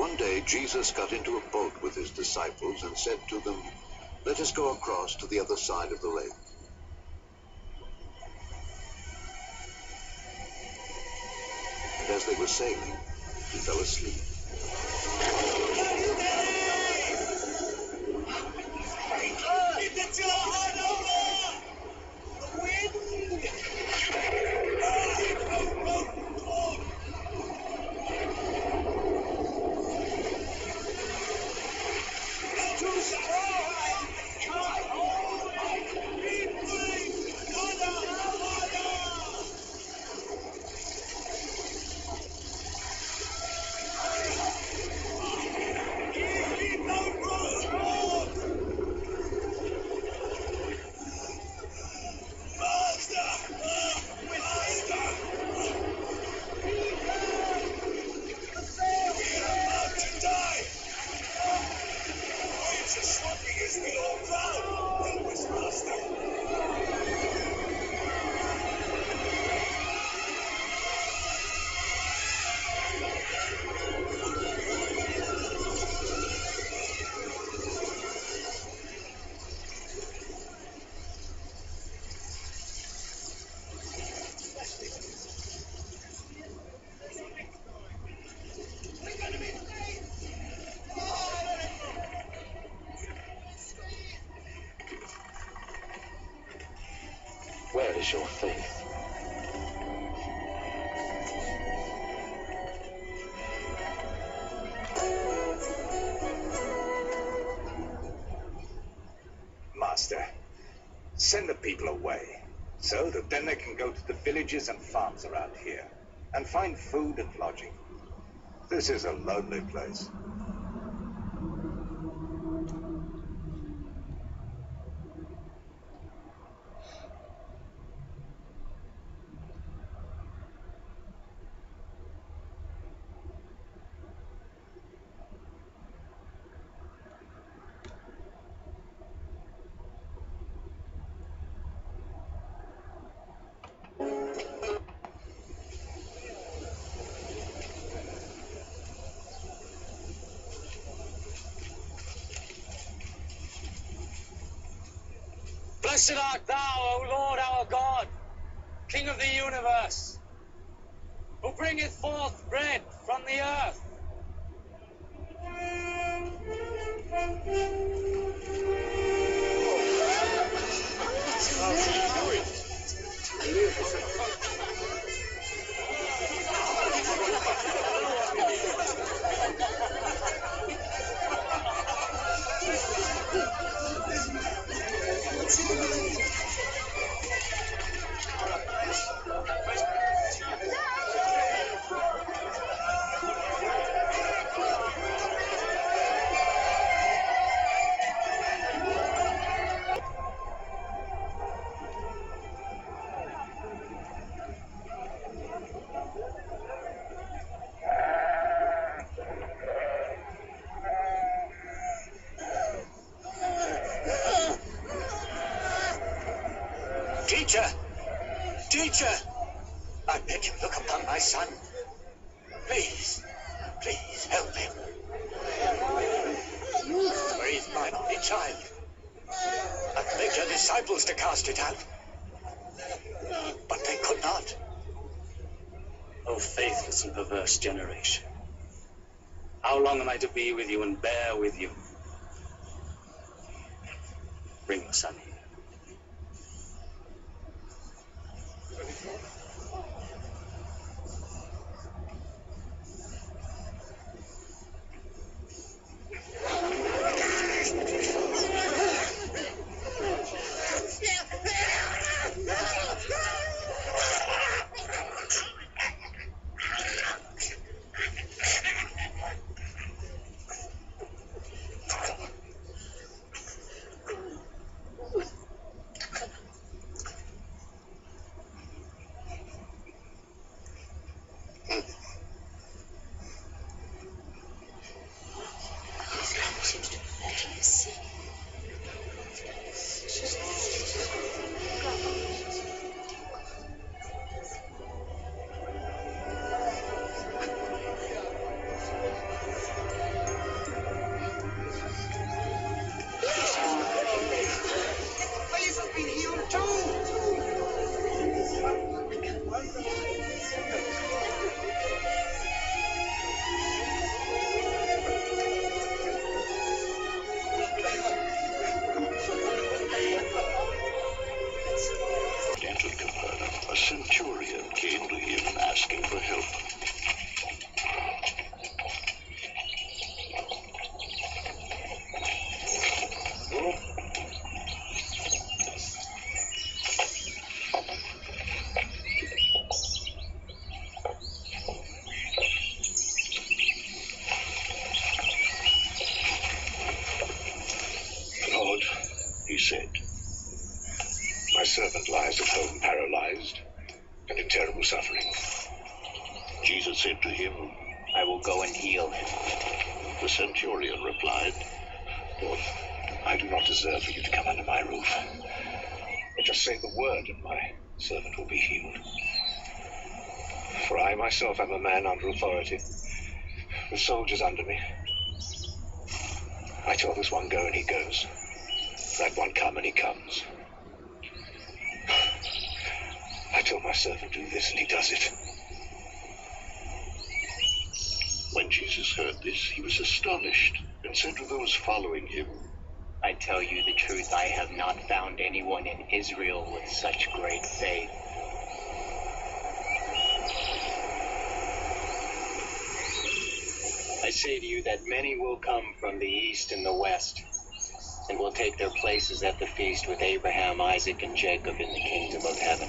One day, Jesus got into a boat with his disciples and said to them, "Let us go across to the other side of the lake." And as they were sailing, he fell asleep. Where is your faith? Master, send the people away, so that then they can go to the villages and farms around here, and find food and lodging. This is a lonely place. Blessed art thou, O Lord our God, King of the universe, who bringeth forth bread from the earth. Teacher! Teacher! I beg you, look upon my son. Please, please help him. For he's mine only child. I begged your disciples to cast it out, but they could not. O faithless and perverse generation, how long am I to be with you and bear with you? Bring your son here. for help. Lord, he said, my servant lies at home paralyzed and in terrible suffering. Jesus said to him, I will go and heal him. the centurion replied, Lord, I do not deserve for you to come under my roof. But just say the word and my servant will be healed. For I myself am a man under authority, with soldiers under me. I tell this one, go, and he goes. That one, come, and he comes. I tell my servant, do this, and he does it. When Jesus heard this, he was astonished, and said to those following him, I tell you the truth, I have not found anyone in Israel with such great faith. I say to you that many will come from the east and the west, and will take their places at the feast with Abraham, Isaac, and Jacob in the kingdom of heaven.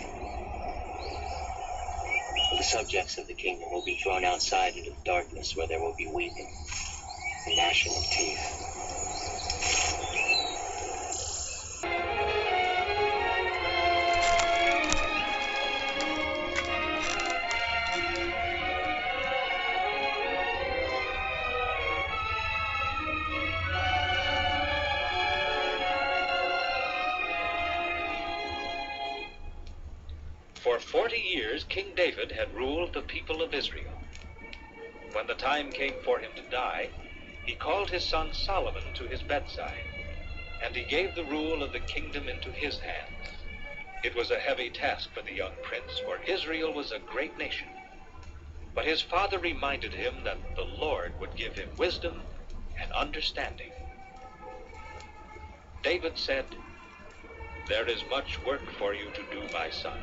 The subjects of the kingdom will be thrown outside into the darkness, where there will be weeping and gnashing of teeth. For 40 years, King David had ruled the people of Israel. When the time came for him to die, he called his son Solomon to his bedside, and he gave the rule of the kingdom into his hands. It was a heavy task for the young prince, for Israel was a great nation. But his father reminded him that the Lord would give him wisdom and understanding. David said, "There is much work for you to do, my son.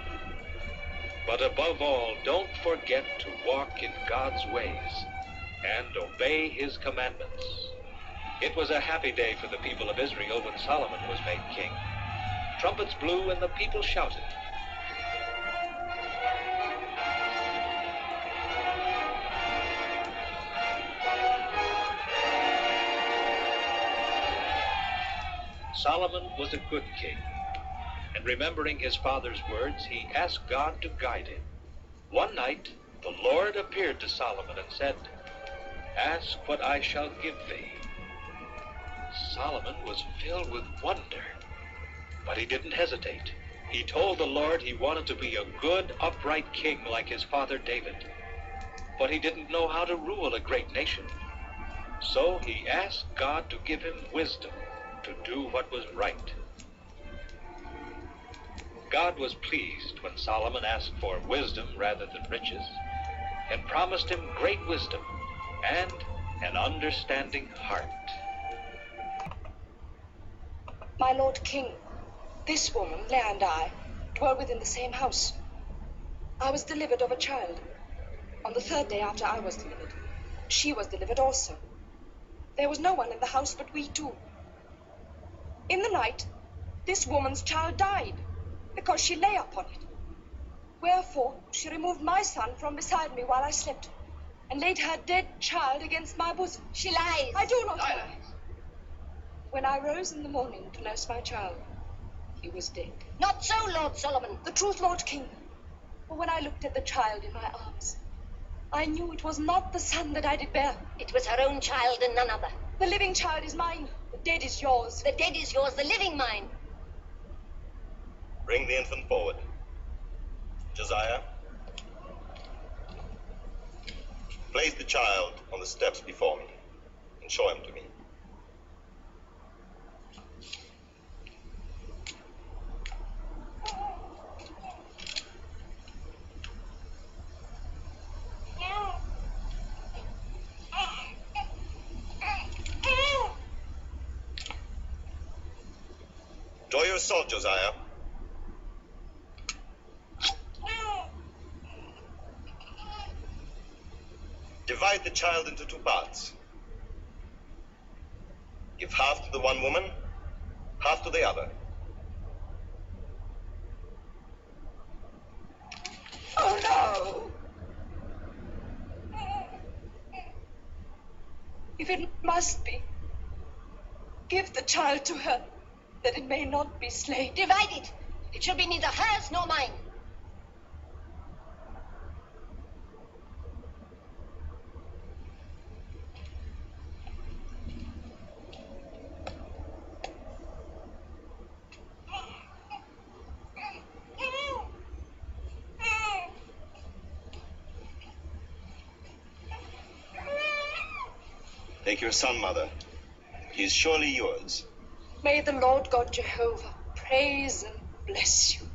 But above all, don't forget to walk in God's ways and obey his commandments." It was a happy day for the people of Israel when Solomon was made king. Trumpets blew and the people shouted. Solomon was a good king, and remembering his father's words, he asked God to guide him. One night, the Lord appeared to Solomon and said, "Ask what I shall give thee." Solomon was filled with wonder, but he didn't hesitate. He told the Lord he wanted to be a good, upright king like his father David, but he didn't know how to rule a great nation. So he asked God to give him wisdom to do what was right. God was pleased when Solomon asked for wisdom rather than riches, and promised him great wisdom and an understanding heart. My Lord King, this woman, Leah, and I dwell within the same house. I was delivered of a child. On the third day after I was delivered, she was delivered also. There was no one in the house but we two. In the night, this woman's child died, because she lay upon it. Wherefore, she removed my son from beside me while I slept, and laid her dead child against my bosom. She lies. I do not lie. When I rose in the morning to nurse my child, he was dead. Not so, Lord Solomon. The truth, Lord King. For when I looked at the child in my arms, I knew it was not the son that I did bear. It was her own child and none other. The living child is mine. The dead is yours. The dead is yours, the living mine. Bring the infant forward. Josiah, place the child on the steps before me and show him to me. Draw your sword, Josiah. divide the child into 2 parts. Give half to the one woman, half to the other. Oh, no! If it must be, give the child to her, that it may not be slain. Divide it. It shall be neither hers nor mine. Take your son, Mother. He is surely yours. May the Lord God Jehovah praise and bless you.